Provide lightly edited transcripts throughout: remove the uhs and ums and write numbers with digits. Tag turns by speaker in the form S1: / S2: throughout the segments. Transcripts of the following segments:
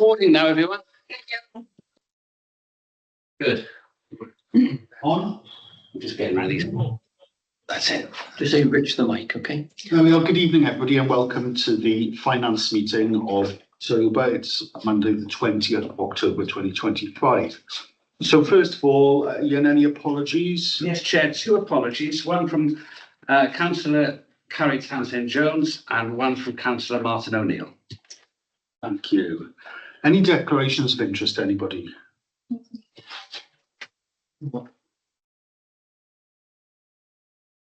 S1: Recording now, everyone. Good.
S2: On.
S1: I'm just getting ready. That's it.
S3: Just say Rich the mic, okay?
S2: There we are. Good evening, everybody, and welcome to the finance meeting of October. It's Monday, the 20th of October, 2025. So first of all, Ian, any apologies?
S1: Yes, Chair, two apologies. One from Councillor Carrie Townsend-Jones and one from Councillor Martin O'Neill.
S2: Thank you. Any declarations of interest, anybody?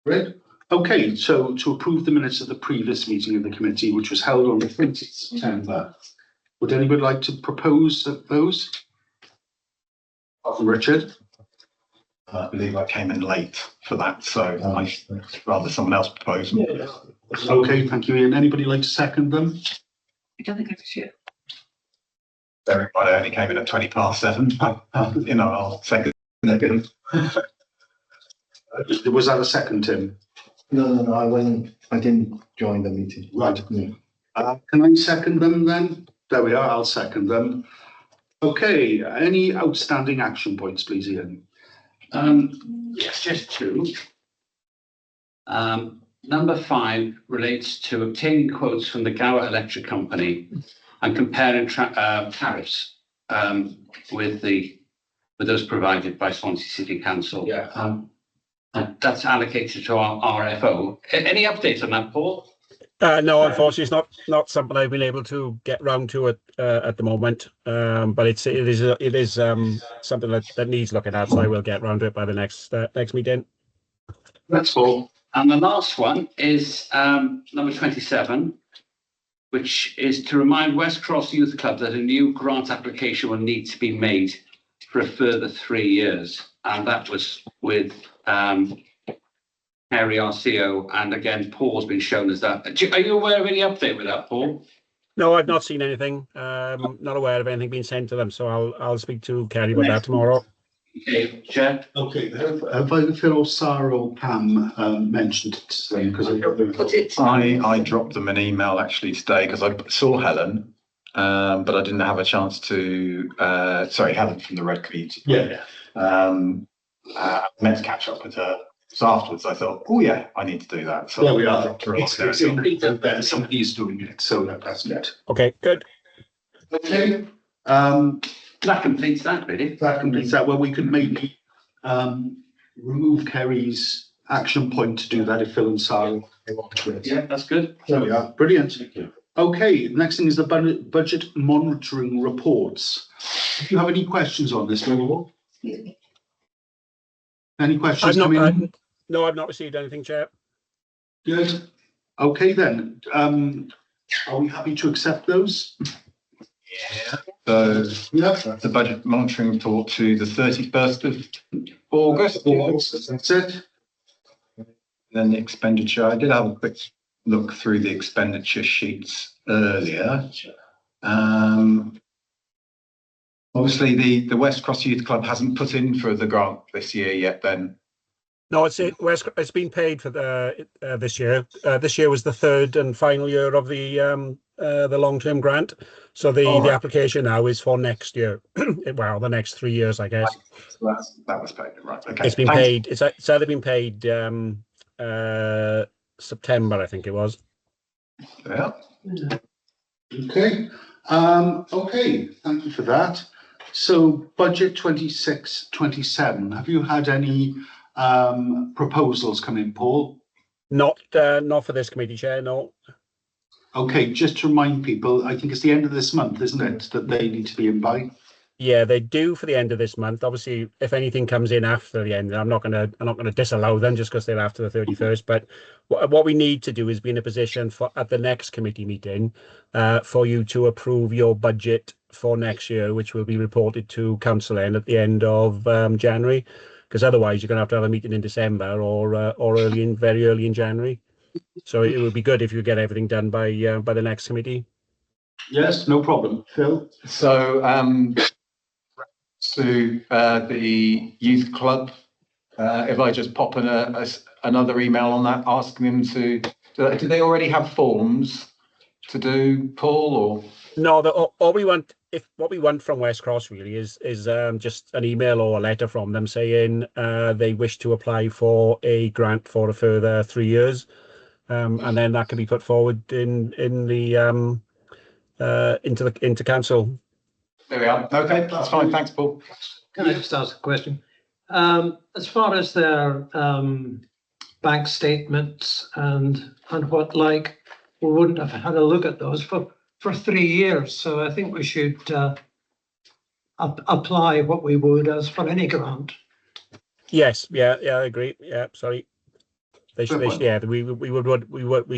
S2: Great. Okay, so to approve the minutes of the previous meeting of the committee, which was held on the 20th of September, would anybody like to propose those? Richard?
S4: I believe I came in late for that, so I'd rather someone else propose them.
S2: Okay, thank you, Ian. Anybody like to second them?
S3: I don't think I was here.
S4: Bearing in mind I only came in at 7:20. I'll second it.
S2: Was that a second, Tim?
S5: No, I didn't join the meeting.
S2: Right.
S5: Yeah.
S2: Can I second them then? There we are, I'll second them. Okay, any outstanding action points, please, Ian?
S1: Yes, just two. Number 5 relates to obtaining quotes from the Gower Electric Company and comparing tariffs with those provided by Swansea City Council.
S2: Yeah.
S1: And that's allocated to our RFO. Any updates on that, Paul?
S6: No, unfortunately, it's not something I've been able to get round to at the moment. But it is something that needs looking at, so I will get round to it by the next meeting.
S2: That's all.
S1: And the last one is number 27, which is to remind West Cross Youth Club that a new grant application will need to be made for a further 3 years. And that was with Harry, our CEO, and again, Paul's been shown as that. Are you aware of any update with that, Paul?
S6: No, I've not seen anything. Not aware of anything being sent to them, so I'll speak to Kerry about that tomorrow.
S1: Okay, Chair.
S2: Okay, have either Phil or Sarah or Pam mentioned it to them? Because
S4: I dropped them an email actually today because I saw Helen, but I didn't have a chance to. Helen from the Red Community.
S2: Yeah.
S4: Meant to catch up with her. So afterwards, I thought, oh yeah, I need to do that. So
S2: there we are.
S4: It's
S2: Somebody is doing it, so that's good.
S6: Okay, good.
S2: Okay.
S1: That completes that, really.
S2: That completes that. Well, we could maybe remove Kerry's action point to do that if Phil and Sarah want to.
S1: Yeah, that's good.
S2: There we are. Brilliant. Okay, next thing is the budget monitoring reports. If you have any questions on this, Will? Any questions?
S6: No, I've not received anything, Chair.
S2: Good. Okay, then. Are we happy to accept those?
S4: Yeah. So the budget monitoring report to the 31st of August.
S2: That's it.
S4: Then the expenditure. I did have a quick look through the expenditure sheets earlier. Obviously, the West Cross Youth Club hasn't put in for the grant this year yet. Then
S6: No, it's been paid for this year. This year was the third and final year of the long-term grant. So the application now is for next year. Well, the next 3 years, I guess.
S4: So that was paid, right? Okay.
S6: It's been paid. It's either been paid September, I think it was.
S4: Yeah.
S2: Okay. Okay. Thank you for that. So, budget 26-27. Have you had any proposals come in, Paul?
S6: Not for this committee, Chair. No.
S2: Okay. Just to remind people, I think it's the end of this month, isn't it, that they need to be in by?
S6: Yeah, they do for the end of this month. Obviously, if anything comes in after the end, I'm not gonna disallow them just because they're after the 31st. But what we need to do is be in a position for at the next committee meeting for you to approve your budget for next year, which will be reported to Council at the end of January. Because otherwise, you're going to have a meeting in December or very early in January. So it would be good if you get everything done by the next committee.
S2: Yes, no problem. Phil?
S4: So to the youth club, if I just pop in another email on that, asking them to, do they already have forms to do, Paul, or?
S6: No, all we want if what we want from West Cross really is just an email or a letter from them saying they wish to apply for a grant for a further 3 years, and then that can be put forward in the into council.
S4: There we are. Okay, that's fine. Thanks, Paul.
S7: Can I just ask a question? As far as their bank statements and what like, we wouldn't have had a look at those for 3 years. So I think we should apply what we would as for any grant.
S6: Yes, yeah, I agree. Yeah, sorry. We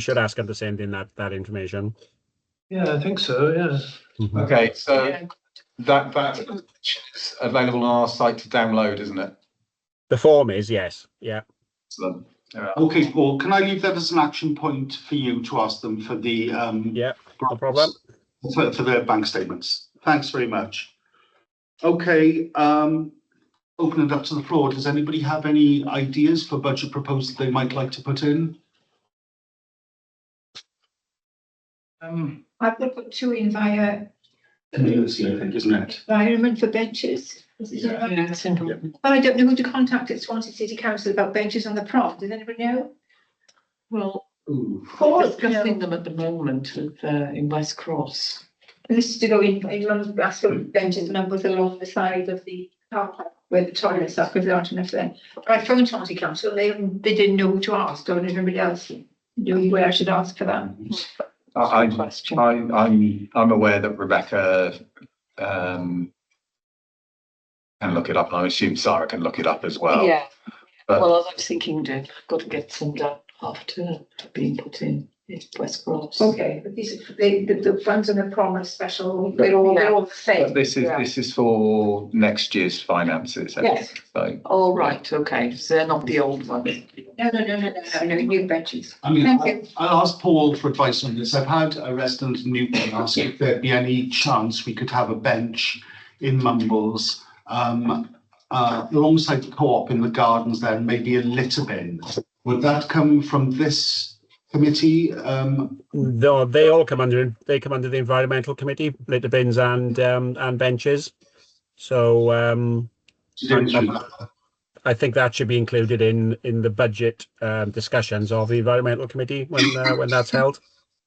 S6: should ask them to send in that information.
S7: Yeah, I think so. Yeah.
S4: Okay, so that is available on our site to download, isn't it?
S6: The form is, yes, yeah.
S4: Excellent. There we are.
S2: Okay, Paul, can I leave that as an action point for you to ask them for the
S6: Yeah, no problem.
S2: for their bank statements? Thanks very much. Okay, open it up to the floor. Does anybody have any ideas for budget proposals they might like to put in?
S8: I've got to put two in via
S2: Community, I think, isn't it?
S8: environment for benches. But I don't know who to contact at Swansea City Council about benches on the prom. Does anybody know?
S3: Well,
S2: Ooh.
S3: we're discussing them at the moment with, in West Cross.
S8: This is to go in, ask for benches numbers along the side of the car park where the toilets are, because there aren't enough there. But I phoned Swansea Council, they didn't know who to ask, or anybody else knew where I should ask for that.
S4: I'm aware that Rebecca can look it up, and I assume Sarah can look it up as well.
S3: Yeah,
S4: But-
S3: well, I was thinking, I've got to get some down half term being put in West Cross.
S8: Okay, but these, the funds on the prom are special, they're all the same.
S4: But this is for next year's finances.
S8: Yes.
S4: So
S3: All right, okay, so they're not the old ones.
S8: No, new benches.
S2: I mean,
S8: Thank you.
S2: I'll ask Paul for advice on this. I've had a resident in Newton ask if there'd be any chance we could have a bench in Mumbles alongside the co-op in the gardens there, and maybe a litter bin. Would that come from this committee?
S6: No, they all come under the environmental committee, litter bins and benches. So I think that should be included in the budget discussions of the environmental committee when that's held.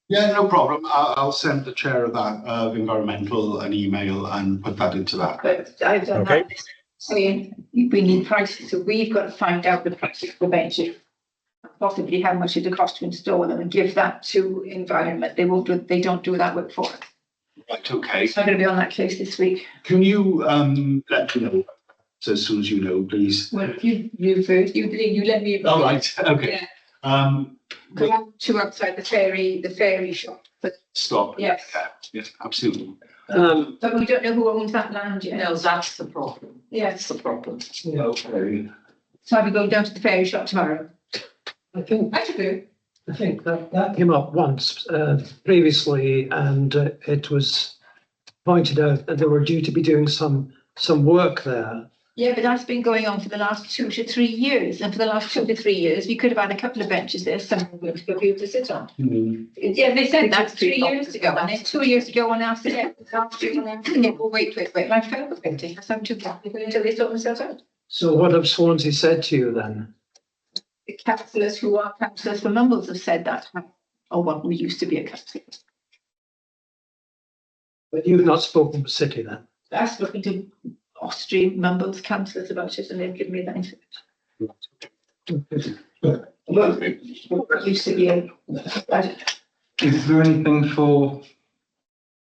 S2: Yeah, no problem. I'll send the chair of that environmental an email and put that into that.
S8: But I've done
S6: Okay.
S8: that, saying we need prices, so we've got to find out the prices for benches. Possibly how much it costs to install them and give that to environment. They don't do that work for us.
S2: Right, okay.
S8: So I'm going to be on that case this week.
S2: Can you let me know as soon as you know, please?
S8: Well, you first, you let me.
S2: All right, okay.
S8: Because I'm two outside the ferry shop, but
S2: Stop.
S8: yes.
S2: Yes, absolutely.
S8: But we don't know who owns that land yet.
S3: No, that's the problem.
S8: Yes,
S3: That's the problem.
S2: Okay.
S8: so I'll be going down to the ferry shop tomorrow.
S7: I think
S8: I should do.
S7: that came up once previously, and it was pointed out that they were due to be doing some work there.
S8: Yeah, but that's been going on for the last 2 to 3 years, and for the last 2 to 3 years, we could have had a couple of benches there, some for people to sit on. Yeah, they said that 3 years ago, and then 2 years ago, when I asked again, last year, and then, well, wait, my phone was waiting, so I'm too careful until they sort themselves out.
S7: So what have Swansea said to you then?
S8: The councillors who are councillors for Mumbles have said that, or what we used to be a councillor.
S7: But you've not spoken to the city then?
S8: I've spoken to Austrian Mumbles councillors about it, and they've given me that information. Well, it used to be
S4: is there anything for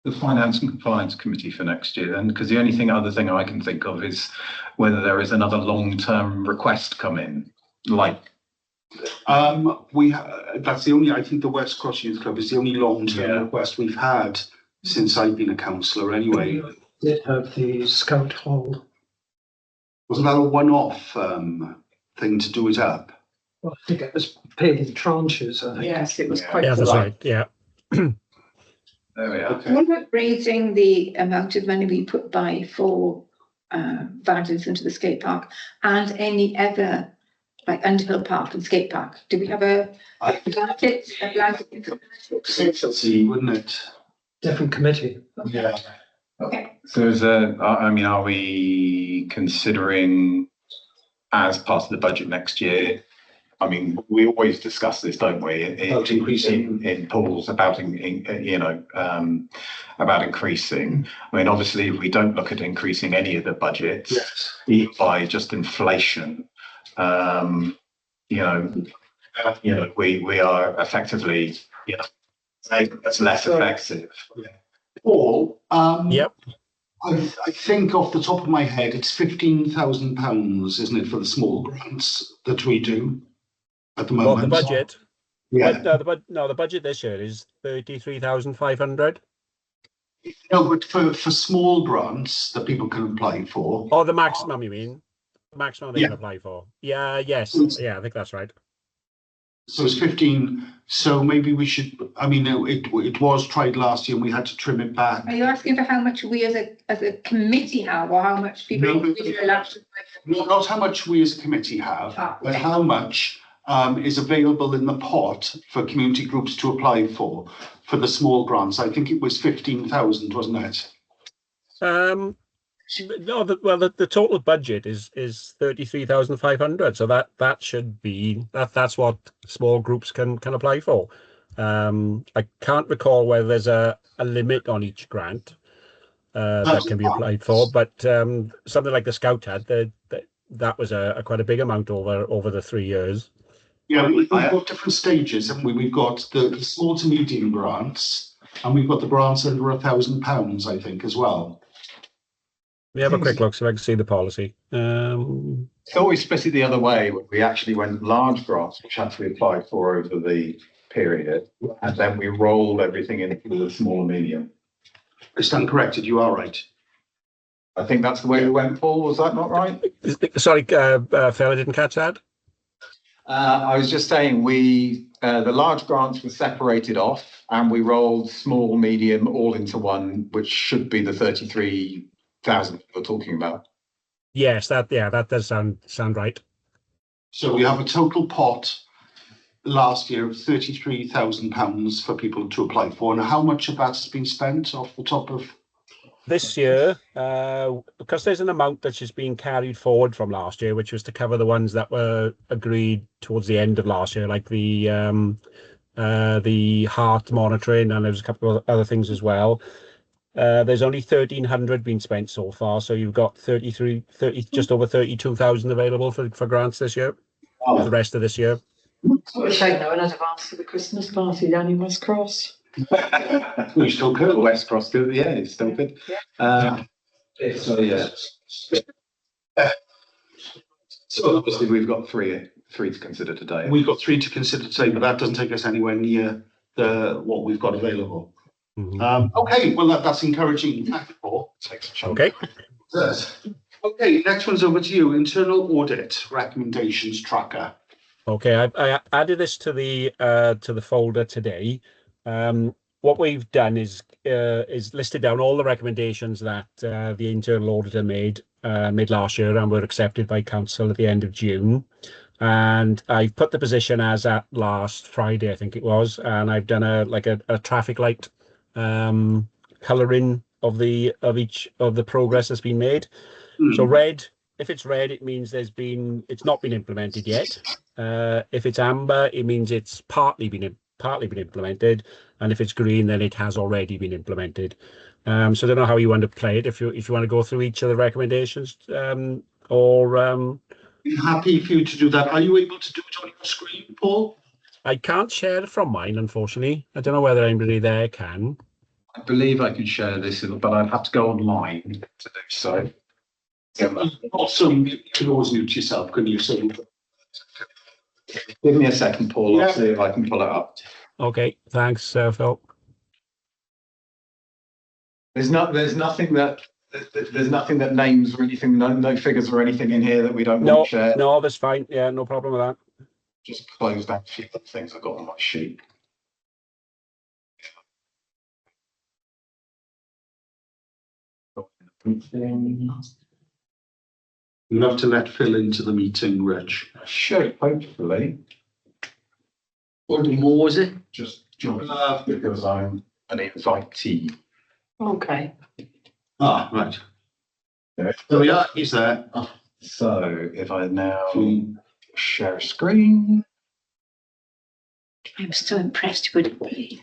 S4: the Finance and Compliance Committee for next year then? Because the only other thing I can think of is whether there is another long-term request come in, like.
S2: That's the only, I think the West Cross Youth Club is the only long-term request we've had since I've been a councillor anyway.
S7: Did have the Scout Hall.
S2: Wasn't that a one-off thing to do it up?
S7: Well, I think it was paid in tranches, I think.
S3: Yes, it was quite.
S6: Yeah, that's right. Yeah.
S4: There we are.
S2: Okay.
S8: What about raising the amount of money we put by for vandalism to the skate park and any other, like Underhill Park and skate park? Do we have a blanket?
S2: Safety, wouldn't it?
S7: Different committee.
S2: Yeah.
S8: Okay.
S4: So are we considering as part of the budget next year? I mean, we always discuss this, don't we?
S2: About increasing.
S4: In pools about about increasing. I mean, obviously, if we don't look at increasing any of the budgets by just inflation, we are effectively, that's less effective.
S2: Paul,
S6: Yep.
S2: I think off the top of my head, it's £15,000, isn't it, for the small grants that we do at the
S6: Well,
S2: moment?
S6: the budget.
S2: Yeah.
S6: The budget this year is 33,500.
S2: No, but for small grants that people can apply for.
S6: Oh, the maximum, you mean? The maximum they
S2: Yeah.
S6: can apply for. Yeah, yes. Yeah, I think that's right.
S2: So it's 15. So maybe we should, I mean, it was tried last year and we had to trim it back.
S8: Are you asking for how much we as a committee have, or how much people
S2: No,
S8: individually allowed to?
S2: Not how much we as a committee have,
S8: Ah,
S2: but
S8: okay.
S2: how much is available in the pot for community groups to apply for the small grants. I think it was 15,000, wasn't it?
S6: No, the total budget is 33,500. So that should be that's what small groups can apply for. I can't recall whether there's a limit on each grant that can be applied for, but something like the Scout had, that was a quite a big amount over the 3 years.
S2: Yeah, we've got different stages, haven't we? We've got the small to medium grants, and we've got the grants under £1,000, I think, as well.
S6: We have a quick look so I can see the policy.
S4: So we split it the other way. We actually went large grants, which had to be applied for over the period, and then we rolled everything into the small and medium.
S2: I stand corrected, you are right.
S4: I think that's the way we went, Paul. Was that not right?
S6: Sorry, Phil, I didn't catch that.
S4: I was just saying the large grants were separated off, and we rolled small, medium, all into one, which should be the 33,000 we're talking about.
S6: Yes, that does sound right.
S2: So we have a total pot last year of £33,000 for people to apply for. And how much of that has been spent off the top of?
S6: This year, because there's an amount that's just being carried forward from last year, which was to cover the ones that were agreed towards the end of last year, like the heart monitoring, and there's a couple of other things as well. There's only 1,300 been spent so far, so you've got 30, just over 32,000 available for grants this year, for the rest of this year.
S3: Which I know in advance for the Christmas party down in West Cross.
S2: We still could.
S4: West Cross, yeah, it's still good. So yeah. So obviously we've got three to consider today.
S2: We've got 3 to consider today, but that doesn't take us anywhere near what we've got available.
S6: Mhm.
S2: Okay, well that's encouraging. Thank you, Paul.
S6: Okay.
S2: Yes. Okay, next one's over to you. Internal audit recommendations tracker.
S6: Okay, I added this to the folder today. What we've done is listed down all the recommendations that the internal auditor made last year and were accepted by council at the end of June. And I put the position as at last Friday, I think it was, and I've done a traffic light colouring of each of the progress that's been made. So red, if it's red, it means it's not been implemented yet. If it's amber, it means it's partly been implemented, and if it's green, then it has already been implemented. So I don't know how you want to play it. If you want to go through each of the recommendations, or
S2: I'm happy for you to do that. Are you able to do it on your screen, Paul?
S6: I can't share it from mine, unfortunately. I don't know whether anybody there can.
S4: I believe I can share this, but I'd have to go online to do so.
S2: Also, you can always mute yourself, can you? So
S4: Give me a second, Paul.
S2: Yeah.
S4: I'll see if I can pull it up.
S6: Okay, thanks, Phil.
S4: There's nothing that names or anything, no figures or anything in here that we don't want to share.
S6: No, that's fine. Yeah, no problem with that.
S4: Just close that sheet of things I've got on my sheet.
S2: you'll have to let Phil into the meeting, Rich.
S4: Should hopefully
S1: What more was it?
S4: just join because I'm an invitee.
S3: Okay.
S2: Ah, right. There we are, he's there.
S4: So if I now share a screen.
S8: I'm so impressed you would believe.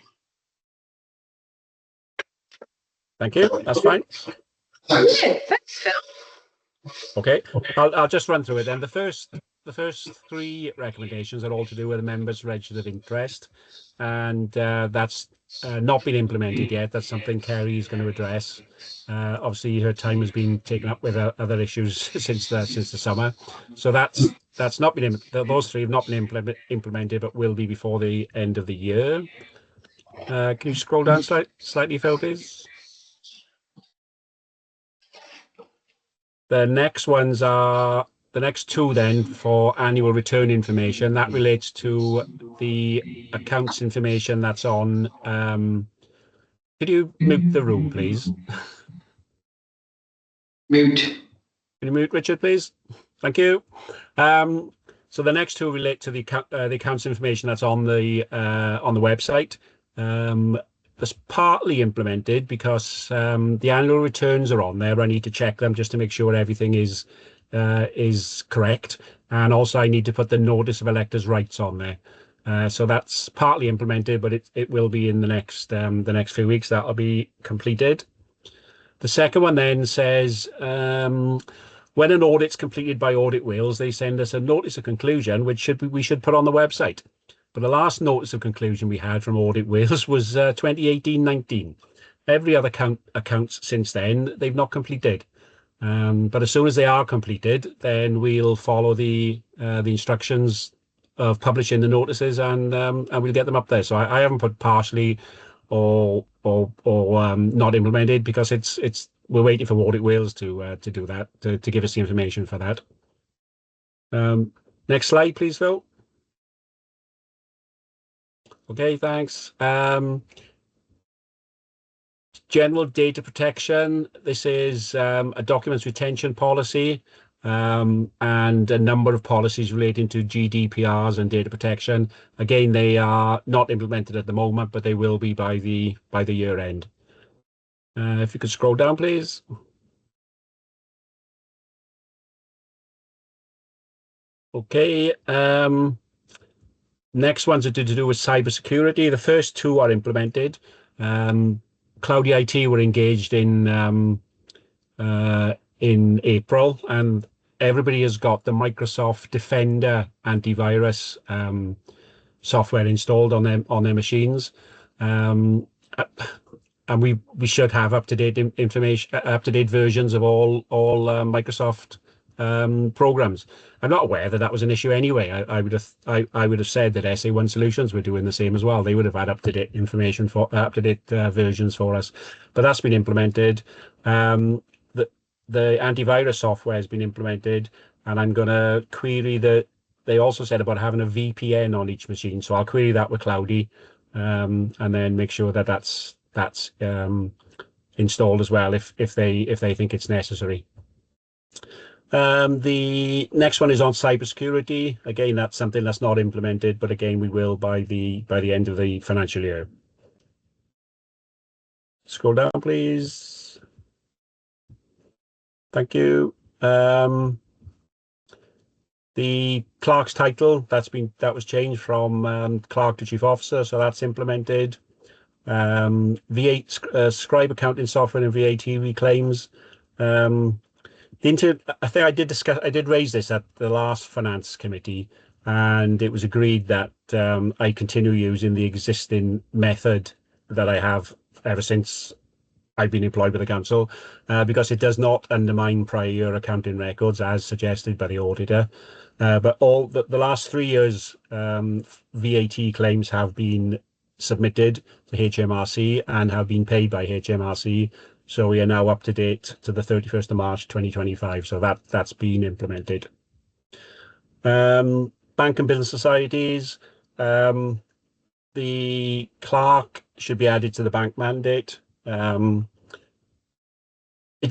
S6: Thank you. That's fine.
S2: Thanks.
S8: Thanks, Phil.
S6: Okay. I'll just run through it then. The first three recommendations are all to do with the members' register of interest, and that's not been implemented yet. That's something Kerry is going to address. Obviously, her time has been taken up with other issues since the summer, so that's not been those three have not been implemented, but will be before the end of the year. Can you scroll down slightly, Phil, please? The next ones are the next two then for annual return information. That relates to the accounts information that's on. Could you mute the room, please?
S9: Mute.
S6: Can you mute Richard, please? Thank you. So the next two relate to the accounts information that's on the website. That's partly implemented because the annual returns are on there. I need to check them just to make sure everything is correct, and also I need to put the notice of electors' rights on there. So that's partly implemented, but it will be in the next few weeks. That'll be completed. The second one then says when an audit's completed by Audit Wales, they send us a notice of conclusion, which we should put on the website. But the last notice of conclusion we had from Audit Wales was 2018-19. Every other accounts since then, they've not completed. But as soon as they are completed, then we'll follow the instructions of publishing the notices, and we'll get them up there. So I haven't put partially or not implemented because we're waiting for Audit Wales to do that, to give us the information for that. Next slide, please, Phil. Okay, thanks. General data protection. This is a documents retention policy and a number of policies relating to GDPRs and data protection. Again, they are not implemented at the moment, but they will be by the year end. If you could scroll down, please. Okay. Next ones are to do with cybersecurity. The first two are implemented. Cloudy IT were engaged in April, and everybody has got the Microsoft Defender antivirus software installed on their machines, and we should have up-to-date information, up-to-date versions of all Microsoft programs. I'm not aware that was an issue anyway. I would have said that SA1 Solutions were doing the same as well. They would have had up-to-date information for up-to-date versions for us, but that's been implemented. The antivirus software has been implemented, and I'm going to query that. They also said about having a VPN on each machine, so I'll query that with Cloudy, and then make sure that that's installed as well if they think it's necessary. The next one is on cybersecurity. Again, that's something that's not implemented, but again, we will by the end of the financial year. Scroll down, please. Thank you. The clerk's title, that was changed from clerk to chief officer, so that's implemented. V8 scribe accounting software and VAT reclaims. I think I did raise this at the last finance committee, and it was agreed that I continue using the existing method that I have ever since I've been employed with the council, because it does not undermine prior year accounting records as suggested by the auditor. But all the last 3 years VAT claims have been submitted to HMRC and have been paid by HMRC. So we are now up to date to the 31st of March 2025. So that's been implemented. Bank and business societies. The clerk should be added to the bank mandate. It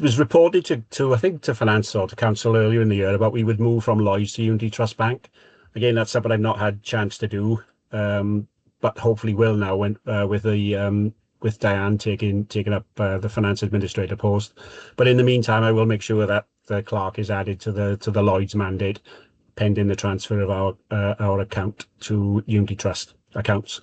S6: was reported to I think to finance or to council earlier in the year about we would move from Lloyds to Unity Trust Bank. Again, that's something I've not had chance to do, but hopefully will now when with the with Diane taking up the finance administrator post. But in the meantime, I will make sure that the clerk is added to the Lloyd's mandate, pending the transfer of our account to Unity Trust accounts.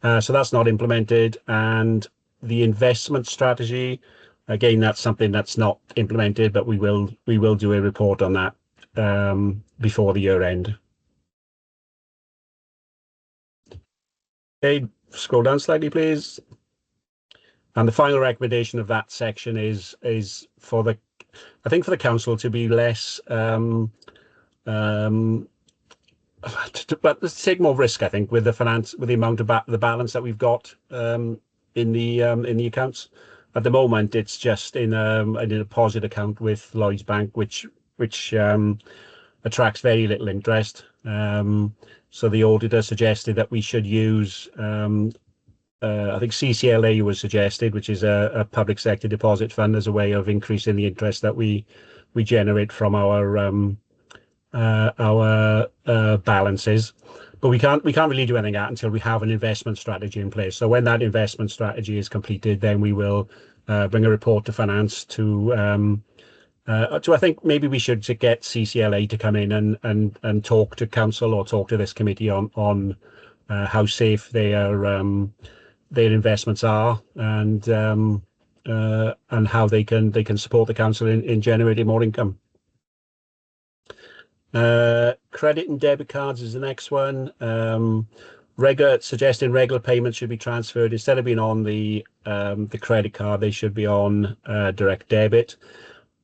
S6: So that's not implemented. And the investment strategy, again, that's something that's not implemented, but we will do a report on that before the year end. Okay, scroll down slightly, please. And the final recommendation of that section is for the council to be less but let's take more risk, I think, with the amount of the balance that we've got in the accounts. At the moment, it's just in a deposit account with Lloyds Bank, which attracts very little interest. So the auditor suggested that we should use, I think CCLA was suggested, which is a public sector deposit fund, as a way of increasing the interest that we generate from our balances. But we can't really do anything that until we have an investment strategy in place. So when that investment strategy is completed, then we will bring a report to finance to I think maybe we should get CCLA to come in and talk to council or talk to this committee on how safe their investments are, and how they can support the council in generating more income. Credit and debit cards is the next one. Suggesting regular payments should be transferred instead of being on the credit card. They should be on direct debit.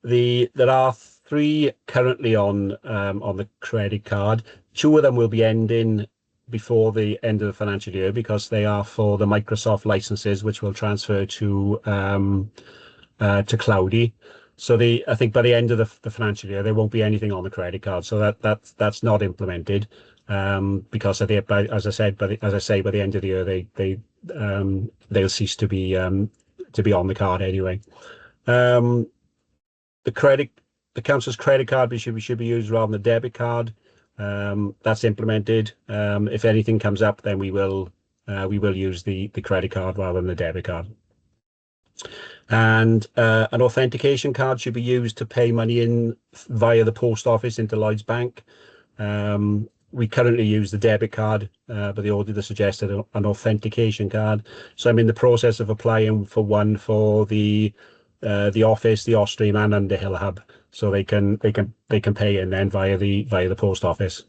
S6: There are 3 currently on the credit card. 2 of them will be ending before the end of the financial year, because they are for the Microsoft licenses, which will transfer to Cloudy. So I think by the end of the financial year, there won't be anything on the credit card. So that's not implemented, because as I say, by the end of the year, they'll cease to be on the card anyway. The council's credit card should be used rather than the debit card. That's implemented. If anything comes up, then we will use the credit card rather than the debit card. And an authentication card should be used to pay money in via the post office into Lloyds Bank. We currently use the debit card, but the auditor suggested an authentication card. So I'm in the process of applying for one for the office, the Ostream, and Underhill hub, so they can pay in then via the post office.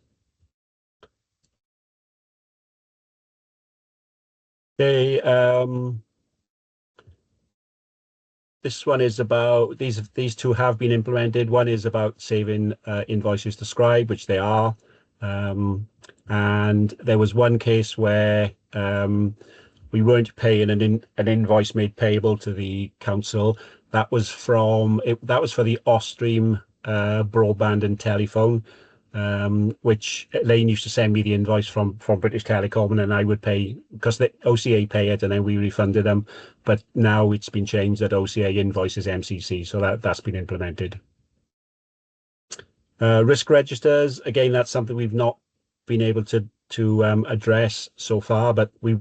S6: Okay, this one is about these 2 have been implemented. One is about saving invoices to Scribe, which they are, and there was one case where we weren't paying an invoice made payable to the council. That was for the Ostream broadband and telephone, which Elaine used to send me the invoice from British Telecom, and then I would pay, because the OCA pay it and then we refunded them. But now it's been changed that OCA invoices MCC, so that's been implemented. Risk registers, again, that's something we've not been able to address so far, but we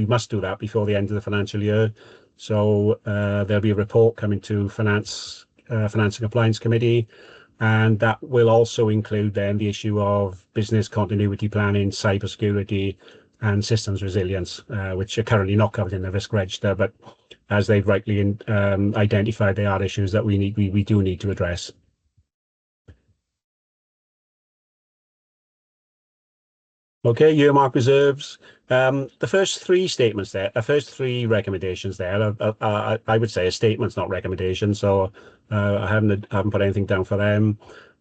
S6: must do that before the end of the financial year. So there'll be a report coming to Finance and Compliance Committee, and that will also include then the issue of business continuity planning, cybersecurity, and systems resilience, which are currently not covered in the risk register, but as they've rightly identified, they are issues that we do need to address. Okay, earmark reserves. The first 3 statements there, first 3 recommendations there, I would say a statements, not recommendations. So I haven't put anything down for them.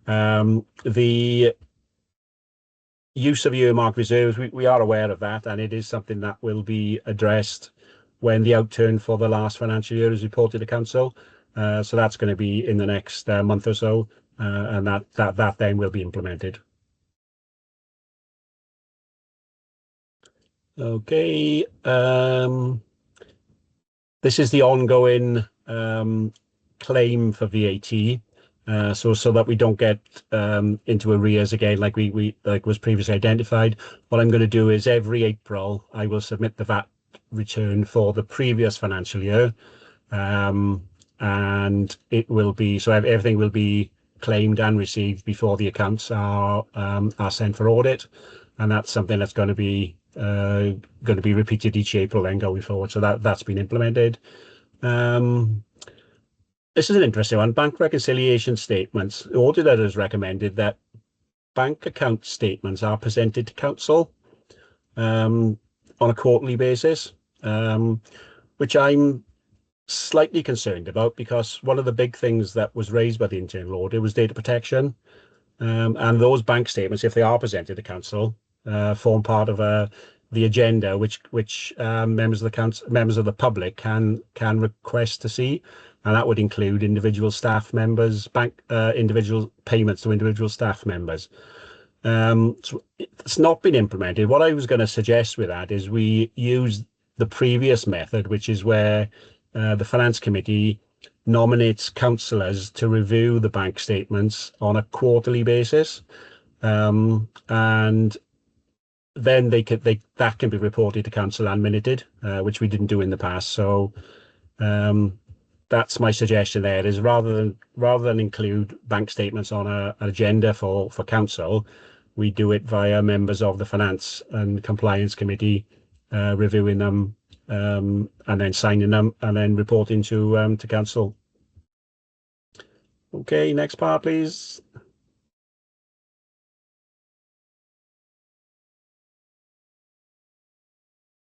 S6: The use of earmark reserves, we are aware of that, and it is something that will be addressed when the outturn for the last financial year is reported to council. So that's going to be in the next month or so, and that then will be implemented. Okay, this is the ongoing claim for VAT, so that we don't get into arrears again, like like was previously identified. What I'm going to do is every April I will submit the return for the previous financial year. And it will be, so everything will be claimed and received before the accounts are sent for audit. And that's something that's going to be repeated each April then going forward. So that's been implemented. This is an interesting one. Bank reconciliation statements. The auditor has recommended that bank account statements are presented to council on a quarterly basis, which I'm slightly concerned about, because one of the big things that was raised by the internal audit was data protection, and those bank statements, if they are presented to council, form part of the agenda which members of the public can request to see, and that would include individual staff members, individual payments to individual staff members. So it's not been implemented. What I was going to suggest with that is we use the previous method, which is where the Finance Committee nominates councillors to review the bank statements on a quarterly basis, and then that can be reported to council and minuted, which we didn't do in the past. So that's my suggestion there, is rather than include bank statements on an agenda for council, we do it via members of the Finance and Compliance Committee, reviewing them and then signing them and then reporting to council. Okay, next part, please.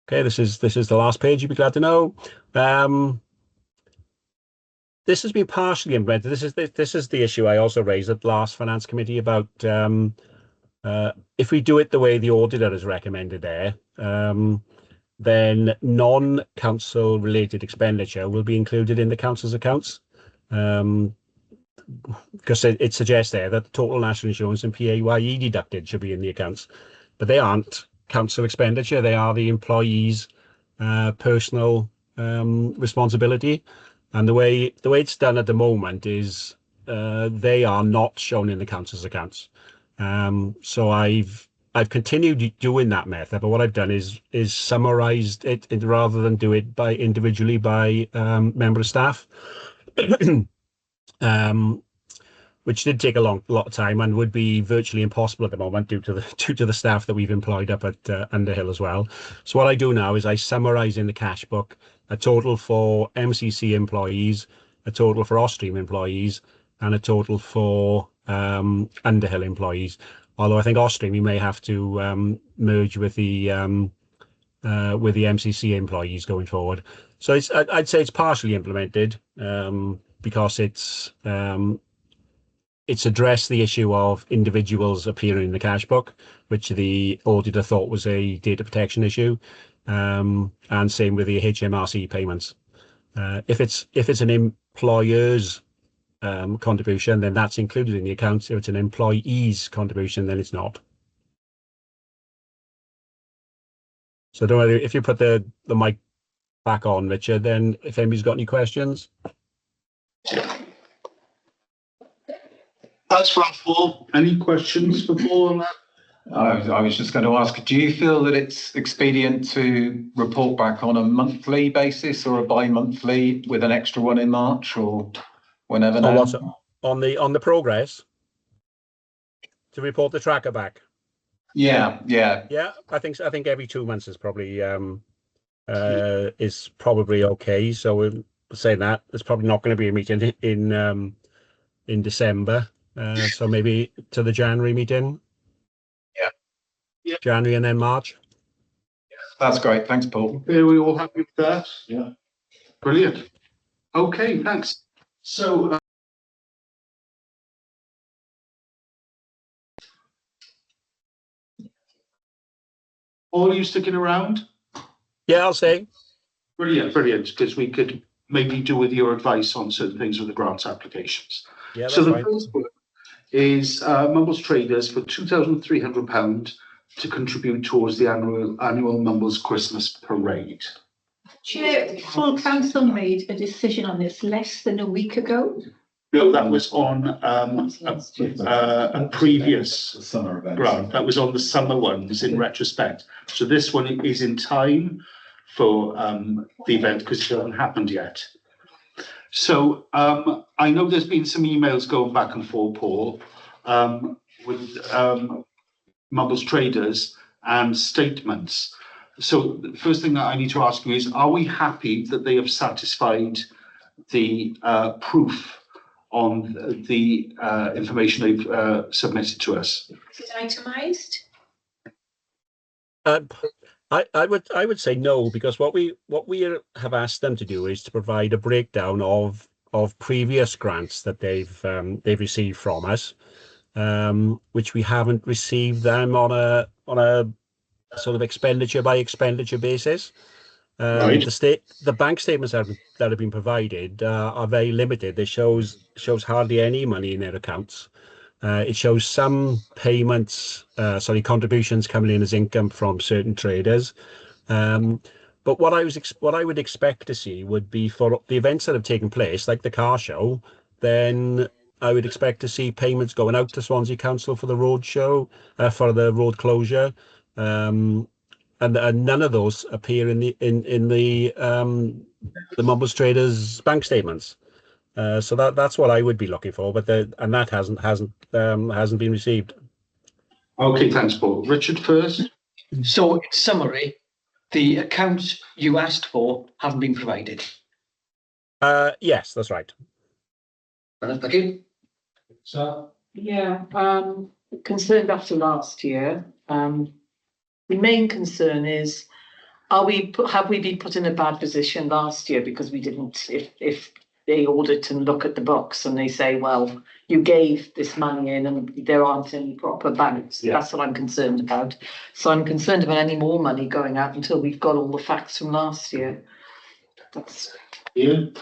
S6: Okay, this is the last page. You'd be glad to know. This has been partially implemented. This is the issue I also raised at the last Finance Committee about if we do it the way the auditor has recommended there, then non-council related expenditure will be included in the council's accounts, because it suggests there that the total national insurance and PAYE deducted should be in the accounts, but they aren't council expenditure. They are the employees' personal responsibility, and the way it's done at the moment is they are not shown in the council's accounts. So I've continued doing that method, but what I've done is summarized it rather than do it individually by member of staff, which did take a lot of time and would be virtually impossible at the moment due to the staff that we've employed up at Underhill as well. So what I do now is I summarize in the cash book a total for MCC employees, a total for Ostream employees, and a total for Underhill employees. Although I think Ostream we may have to merge with the MCC employees going forward. So I'd say it's partially implemented, because it's addressed the issue of individuals appearing in the cash book, which the auditor thought was a data protection issue, and same with the HMRC payments. If it's an employer's contribution, then that's included in the accounts. If it's an employee's contribution, then it's not. So don't worry, if you put the mic back on, Richard, then if anybody's got any questions.
S2: That's from Paul. Any questions for Paul on that?
S4: I was just going to ask, do you feel that it's expedient to report back on a monthly basis or a bi-monthly with an extra one in March or whenever now?
S6: On the progress to report the tracker back?
S4: Yeah.
S6: I think every 2 months is probably okay. So we'll say that there's probably not going to be a meeting in December. So maybe to the January meeting. Yeah. January and then March.
S4: That's great. Thanks, Paul.
S2: Are we all happy with that?
S5: Yeah.
S2: Brilliant. Okay, thanks. So Paul, are you sticking around?
S6: Yeah, I'll say.
S2: Brilliant, because we could maybe do with your advice on certain things with the grant applications.
S6: Yeah, that's
S2: so the
S6: fine.
S2: first one is Mumbles Traders for £2,300 to contribute towards the annual Mumbles Christmas Parade.
S8: Chair, full council made a decision on this less than a week ago.
S2: No, that was on a previous
S5: summer event.
S2: grant. That was on the summer ones in retrospect. So this one is in time for the event because it hasn't happened yet. So I know there's been some emails going back and forth, Paul, with Mumbles Traders and statements. So the first thing that I need to ask you is, are we happy that they have satisfied the proof on the information they've submitted to us?
S8: Is it itemised?
S6: I would say no, because what we have asked them to do is to provide a breakdown of previous grants that they've received from us, which we haven't received them on a sort of expenditure by expenditure basis.
S2: Right.
S6: The bank statements that have been provided are very limited. It shows hardly any money in their accounts. It shows some payments, contributions coming in as income from certain traders. But what I would expect to see would be for the events that have taken place, like the car show, then I would expect to see payments going out to Swansea Council for the road show, for the road closure. And none of those appear in the Mumbles Traders bank statements. So that's what I would be looking for, but that hasn't been received.
S2: Okay, thanks, Paul. Richard first.
S9: So in summary, the accounts you asked for haven't been provided.
S6: Yes, that's right.
S9: Thank you.
S7: So,
S3: Yeah, concerned after last year. The main concern is, have we been put in a bad position last year because we didn't, if they audit and look at the books and they say, well, you gave this money in and there aren't any proper banks.
S2: Yeah.
S3: That's what I'm concerned about. So I'm concerned about any more money going out until we've got all the facts from last year. That's
S2: Ian.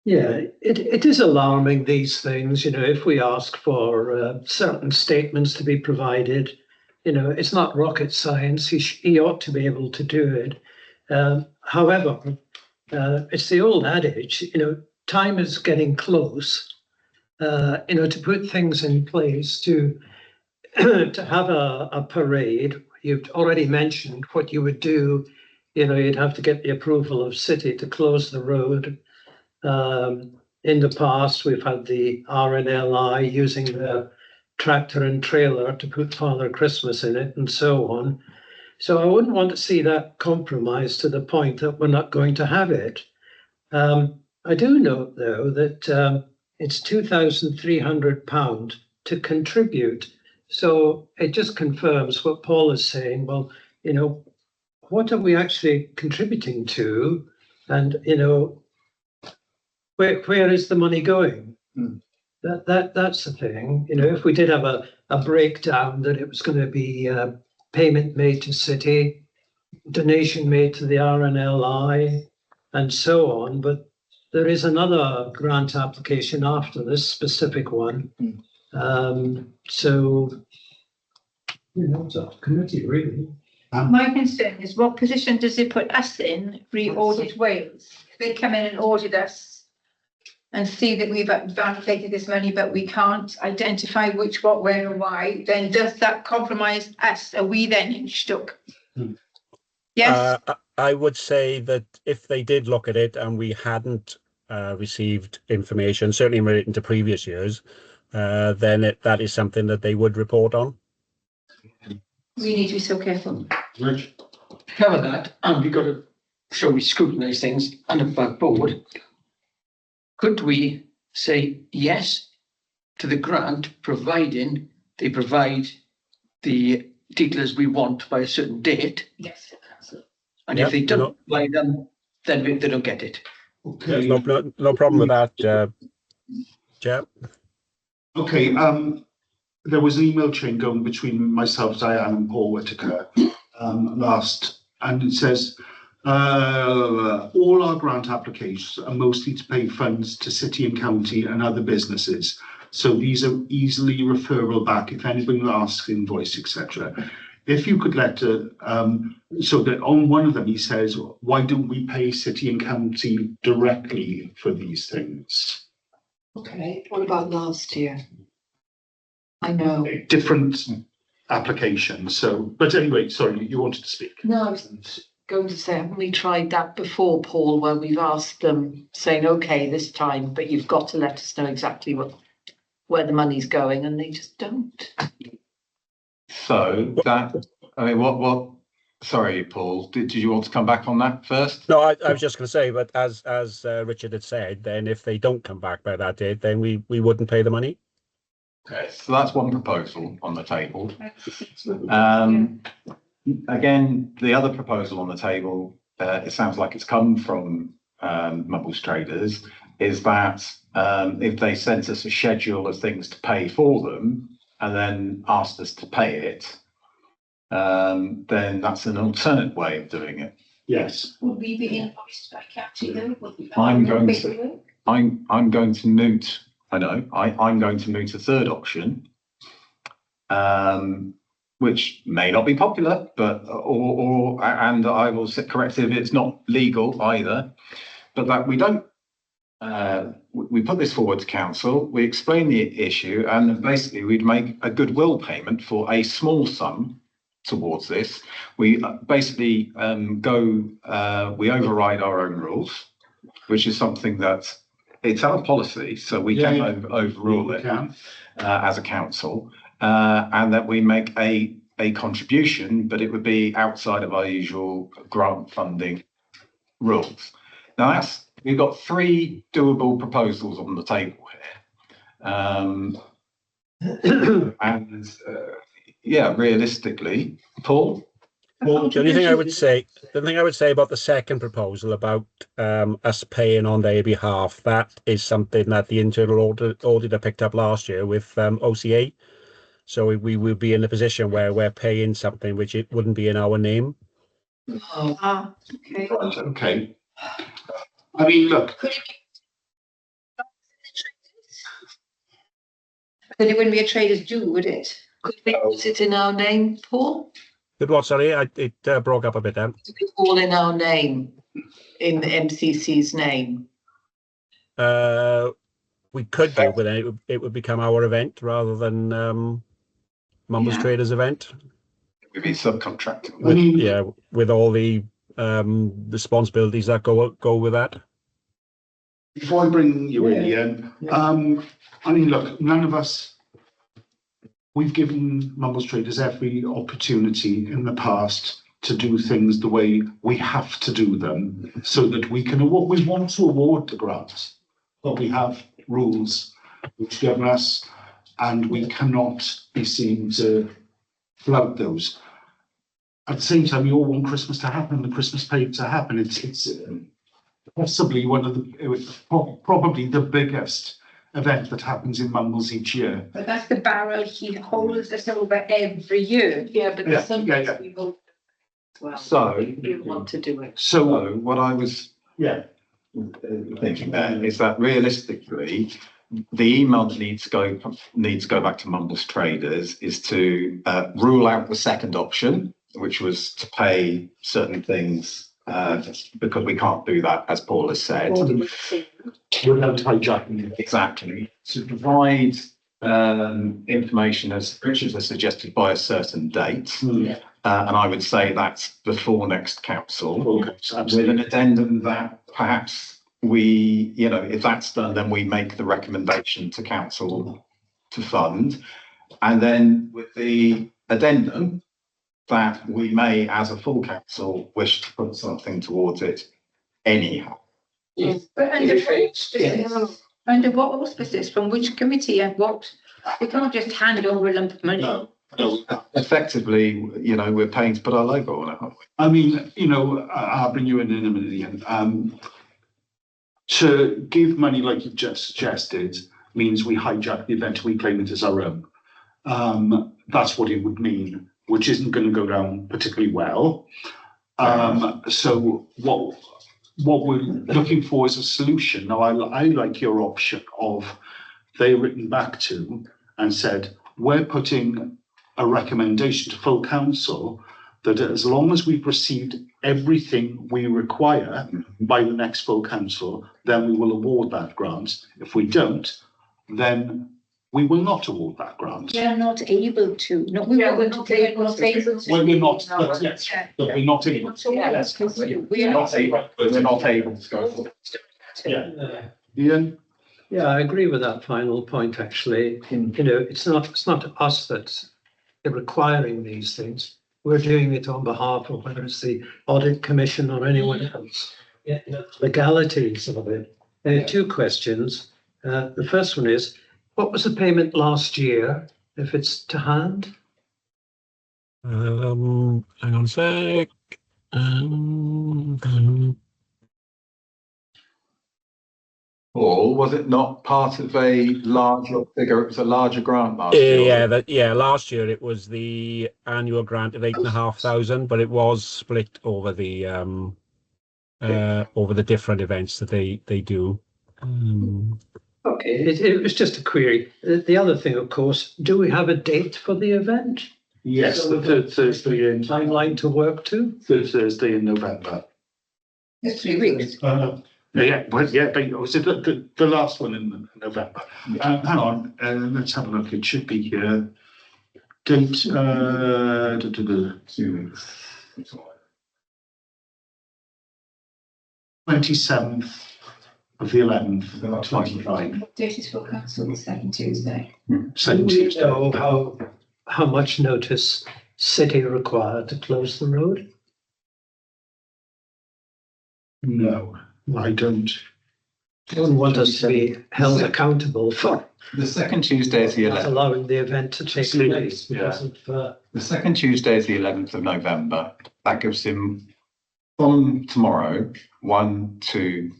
S7: yeah, it is alarming, these things, if we ask for certain statements to be provided, it's not rocket science. He ought to be able to do it. However, it's the old adage, time is getting close, to put things in place, to have a parade. You've already mentioned what you would do. You'd have to get the approval of City to close the road. In the past, we've had the RNLI using the tractor and trailer to put Father Christmas in it and so on. So I wouldn't want to see that compromised to the point that we're not going to have it. I do note, though, that it's £2,300 to contribute. So it just confirms what Paul is saying. Well, what are we actually contributing to? And, where is the money going? That's the thing. If we did have a breakdown that it was going to be payment made to City, donation made to the RNLI, and so on, but there is another grant application after this specific one. So it's a committee, really.
S8: My concern is, what position does it put us in, re-audit Wales? If they come in and audit us and see that we've allocated this money, but we can't identify which, what, where, and why, then does that compromise us? Are we then stuck? Yes.
S6: I would say that if they did look at it and we hadn't received information, certainly relating to previous years, then that is something that they would report on.
S8: We need to be so careful.
S2: Rich.
S9: Cover that, and we've got to show we scrutinise things and above board. Could we say yes to the grant, providing they provide the details we want by a certain date?
S8: Yes.
S9: And
S6: Yep,
S9: if they don't provide them, then they don't get it.
S2: Okay.
S6: There's no problem with that, Chair.
S2: Okay. There was an email chain going between myself, Diane, and Paul Whitaker last, and it says, all our grant applications are mostly to pay funds to City and County and other businesses. So these are easily referable back if anybody asks invoice, etc. If you could let, so that on one of them he says, why don't we pay City and County directly for these things?
S3: Okay, what about last year? I know.
S2: Different applications. So, but anyway, sorry, you wanted to speak.
S3: No, going to say, haven't we tried that before, Paul, where we've asked them, saying, okay, this time, but you've got to let us know exactly where the money's going, and they just don't.
S4: So that, I mean, sorry, Paul, did you want to come back on that first?
S6: No, I was just going to say, but as Richard had said, then if they don't come back by that date, then we wouldn't pay the money.
S4: Okay, so that's one proposal on the table. Again, the other proposal on the table, it sounds like it's come from Mumbles Traders, is that if they sent us a schedule of things to pay for them and then asked us to pay it, then that's an alternate way of doing it.
S2: Yes.
S8: Would we be invoiced back actually though?
S4: I'm going to moot. I know. I'm going to moot a third option, which may not be popular, but and I will correct if it's not legal either. But that we don't. We put this forward to council. We explain the issue, and basically we'd make a goodwill payment for a small sum towards this. We basically we override our own rules, which is something that it's our policy, so we can overrule it as a council, and that we make a contribution, but it would be outside of our usual grant funding rules. Now we've got 3 doable proposals on the table here, and realistically, Paul.
S6: Well, the only thing I would say about the second proposal about us paying on their behalf, that is something that the internal auditor picked up last year with OCA. So we will be in a position where we're paying something which it wouldn't be in our name.
S8: Okay.
S2: Right, okay. I mean, look.
S8: Then it wouldn't be a trader's due, would it?
S3: Could we put it in our name, Paul?
S6: Good what, sorry, it broke up a bit then.
S3: To be all in our name, in the MCC's name.
S6: We could do, but then it would become our event rather than Mumbles Traders event.
S4: It would be subcontracting.
S6: With all the responsibilities that go with that.
S2: Before I bring you in, Ian, I mean, look, none of us. We've given Mumbles Traders every opportunity in the past to do things the way we have to do them, so that we can award. We want to award the grants, but we have rules which govern us, and we cannot be seen to flout those. At the same time, we all want Christmas to happen, the Christmas pay to happen. It's possibly probably the biggest event that happens in Mumbles each year.
S8: But that's the barrel he holds us over every year.
S3: Yeah, but sometimes we vote as well.
S4: So
S3: You want to do it.
S4: So what I was thinking then is that realistically, the email that needs to go back to Mumbles Traders is to rule out the second option, which was to pay certain things. Because we can't do that, as Paul has said.
S2: Without hijacking.
S4: Exactly. To provide information, as Richard has suggested, by a certain date. And I would say that's before next council. With an addendum that perhaps we, if that's done, then we make the recommendation to council to fund. And then with the addendum, that we may, as a full council, wish to put something towards it anyhow.
S8: Yes. But under what auspices, from which committee and what? We can't just hand over a lump of money.
S2: No.
S4: Effectively, we're paying to put our logo on it, aren't we?
S2: I mean, I'll bring you in a minute, Ian. To give money like you've just suggested means we hijack the event, we claim it as our own. That's what it would mean, which isn't going to go down particularly well. So what we're looking for is a solution. Now, I like your option of they written back to and said, we're putting a recommendation to full council that as long as we've received everything we require by the next full council, then we will award that grant. If we don't, then we will not award that grant.
S8: They're not able to, no, we
S3: Yeah,
S8: were
S3: we're
S8: not
S3: not
S8: able
S3: able
S8: to.
S2: Well, we're not, but yes,
S8: Yeah.
S2: but we're not able.
S3: Yes.
S8: We are not.
S4: We're not able to go forward.
S2: Ian?
S7: Yeah, I agree with that final point, actually. You know, it's not us that's requiring these things. We're doing it on behalf of whether it's the audit commission or anyone else. Yeah, the legalities of it. Two questions. The first one is, what was the payment last year, if it's to hand?
S6: Hang on a sec.
S4: Or was it not part of a larger figure? It was a larger grant last year.
S6: Yeah, last year it was the annual grant of 8,500, but it was split over the different events that they do.
S7: Okay, it was just a query. The other thing, of course, do we have a date for the event?
S2: Yes, the third Thursday in,
S7: Timeline to work to?
S2: third Thursday in November.
S8: It's 3 weeks.
S2: Was it the last one in November? Hang on, let's have a look. It should be here. Date,
S4: 2 weeks.
S2: 27th of the 11th, 25.
S8: Date is full council, the second Tuesday.
S2: Same
S7: Do we
S2: Tuesday.
S7: know how much notice city required to close the road?
S2: No, I don't.
S7: I wouldn't want us to be held accountable for
S4: The second Tuesday is the
S7: not
S4: 11th.
S7: allowing the event to take
S2: Absolutely,
S7: place because of,
S4: The second Tuesday is the 11th of November. That gives him from tomorrow 1, 2,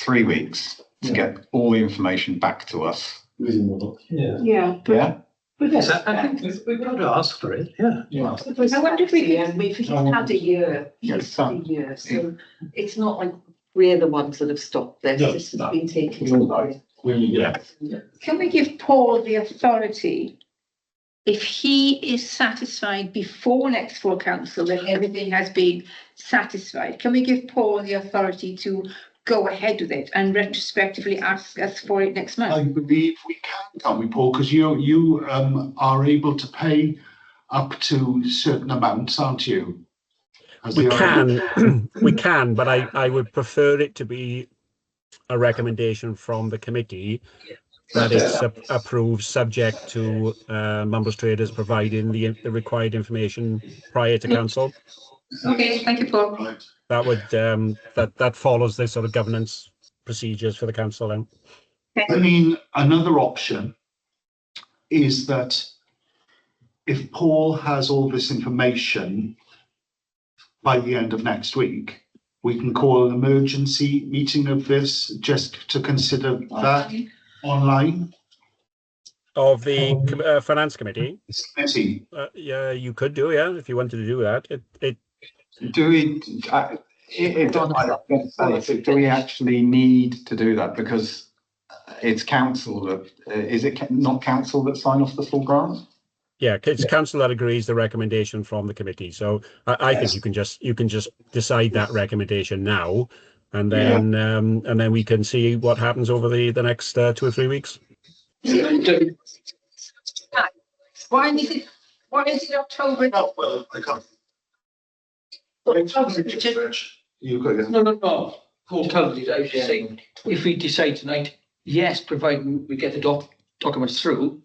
S4: 3 weeks to get all the information back to us.
S7: yeah.
S8: Yeah.
S4: Yeah.
S7: But yes, I think we've got to ask for it, yeah.
S8: I wonder if we could-
S3: And we've had a year,
S4: Yes,
S3: just a year, so it's not like we're the ones that have stopped this.
S2: No,
S3: This has
S2: no.
S3: been taken.
S2: We all know. Yeah.
S8: Can we give Paul the authority, if he is satisfied before next full council that everything has been satisfied, can we give Paul the authority to go ahead with it and retrospectively ask us for it next month?
S2: I believe we can, can't we, Paul? Because you are able to pay up to certain amounts, aren't you? As
S6: We
S2: the
S6: can, we can, but I would prefer it to be a recommendation from the committee that it's approved subject to Mumbles Traders providing the required information prior to council.
S8: Okay, thank you, Paul.
S2: Right.
S6: That would that follows the sort of governance procedures for the council then.
S2: I mean, another option is that if Paul has all this information by the end of next week, we can call an emergency meeting of this just to consider that online.
S6: Of the finance committee,
S2: Committee.
S6: yeah, you could do, yeah, if you wanted to do that.
S4: Do we? Do we actually need to do that? Because it's council that is it not council that sign off the full grant?
S6: Yeah, it's council that agrees the recommendation from the committee. So I think you can just decide that recommendation now, and then we can see what happens over the next 2 or 3 weeks.
S8: Why is it October?
S2: Oh, well, I can't. You've got your.
S9: No. Paul told you, I was just saying, if we decide tonight, yes, providing we get the documents through,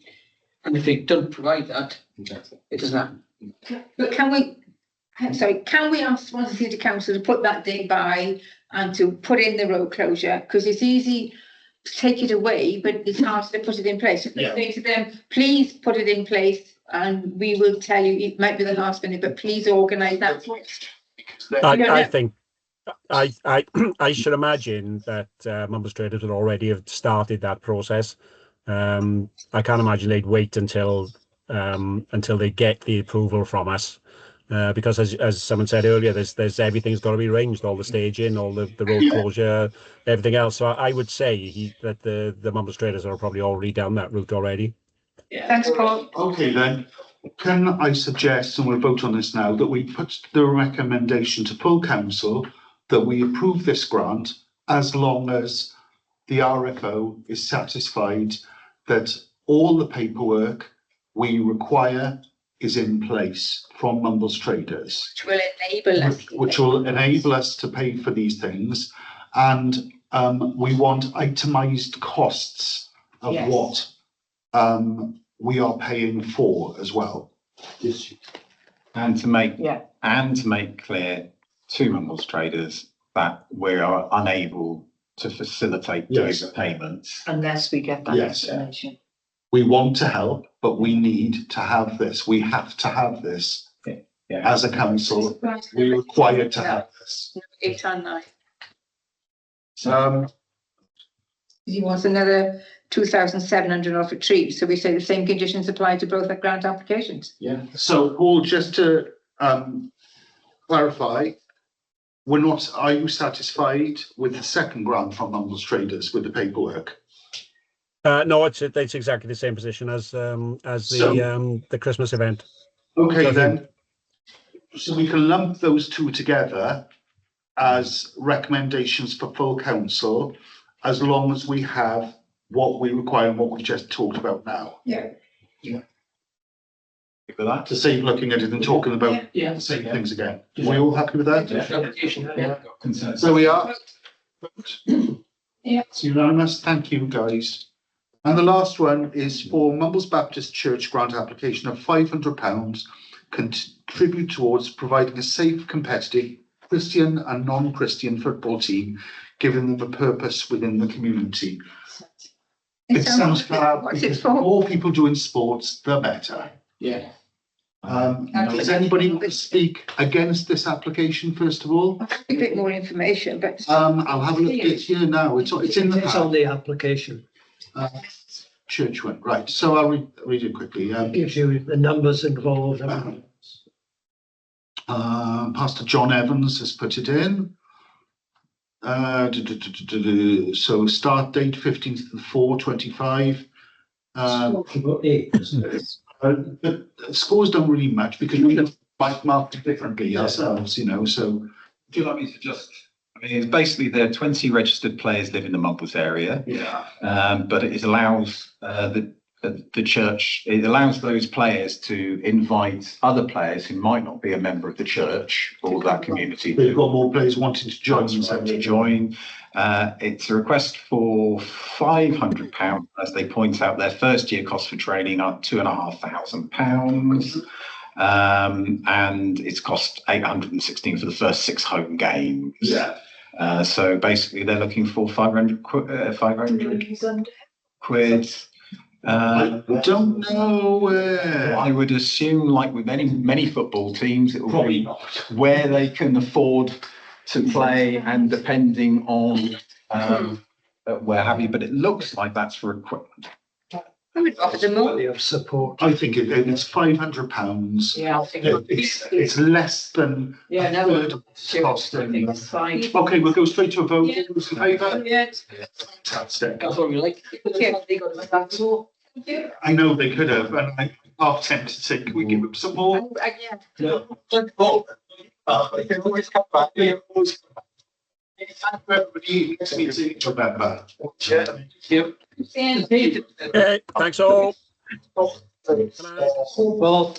S9: and if they don't provide that, it doesn't happen.
S8: But can we ask Swansea City Council to put that day by and to put in the road closure? Because it's easy to take it away, but it's hard to put it in place. If we say to them, please put it in place and we will tell you, it might be the last minute, but please organise that.
S6: I think I should imagine that Mumbles Traders would already have started that process. I can't imagine they'd wait until they get the approval from us, because as someone said earlier, there's everything's got to be arranged, all the staging, all the road closure, everything else. So I would say that the Mumbles Traders are probably already down that route already.
S8: Thanks, Paul.
S2: Okay, then, can I suggest, and we'll vote on this now, that we put the recommendation to full council that we approve this grant as long as the RFO is satisfied that all the paperwork we require is in place from Mumbles Traders,
S8: Which will enable us.
S2: which will enable us to pay for these things. And we want itemised costs of
S3: Yes.
S2: what we are paying for as well.
S4: And to make
S3: Yeah.
S4: clear to Mumbles Traders that we are unable to facilitate
S2: Yes.
S4: those payments.
S3: Unless we get that
S2: Yes.
S3: information.
S2: We want to help, but we need to have this. We have to have this
S4: Yeah.
S2: as a council. We're required to have this.
S8: 8 and 9.
S2: Um,
S8: He wants another 2,700 off a tree, so we say the same conditions apply to both grant applications.
S2: Yeah. So Paul, just to clarify, are you satisfied with the second grant from Mumbles Traders with the paperwork?
S6: No, it's exactly the same position as the Christmas event.
S2: Okay,
S6: Lovely.
S2: then. So we can lump those two together as recommendations for full council, as long as we have what we require and what we've just talked about now.
S8: Yeah.
S4: With that,
S2: To save looking at it and talking about
S9: Yeah.
S2: the same things again. Are we all happy with that?
S9: Application, yeah.
S2: So we are.
S8: Yeah.
S2: It's unanimous. Thank you, guys. And the last one is for Mumbles Baptist Church grant application of £500 contribute towards providing a safe, competitive Christian and non-Christian football team, giving them a purpose within the community. It sounds fab.
S8: What's it
S2: Because the
S8: for?
S2: more people doing sports, the better.
S9: Yeah.
S2: Does anybody want to speak against this application first of all?
S8: A bit more information, but.
S2: I'll have a look at it here now. It's in the
S7: It's on
S2: pack.
S7: the application.
S2: Church one, right. So I'll read it quickly.
S7: Gives you the numbers involved. Everything.
S2: Pastor John Evans has put it in. So start date 15/4/25. The scores don't really match because we might mark it differently ourselves, so.
S4: would you like me to just, it's basically there are 20 registered players live in the Mumbles area.
S2: Yeah.
S4: But it allows the church, it allows those players to invite other players who might not be a member of the church or that community
S2: We've got more players wanting to join.
S4: to join. It's a request for £500, as they point out. Their first year costs for training are £2,500, and it's cost £816 for the first 6 home games.
S2: Yeah.
S4: So basically, they're looking for 500 quid.
S2: I don't know where.
S4: I would assume, like with many football teams, it will
S2: Probably
S4: be
S2: not.
S4: where they can afford to play, and depending on where have you. But it looks like that's for equipment.
S8: I would offer them more.
S7: Worthy of support.
S2: I think it's £500.
S3: Yeah, I think.
S2: It's less than
S3: Yeah,
S2: a
S3: no.
S2: third of the cost.
S3: I think it's fine.
S2: Okay, we'll go straight to a vote.
S8: Yeah.
S2: Those in favour?
S8: Yeah.
S2: Fantastic.
S9: That's what we like.
S3: They got a back door.
S2: I know they could have, and I'm half tempted to say, can we give them some more?
S8: Yeah.
S2: They can always come back. They can always come back. Thank you, everybody. Next meeting in November.
S9: Yep.
S6: Okay, thanks all. Good night.
S7: Well,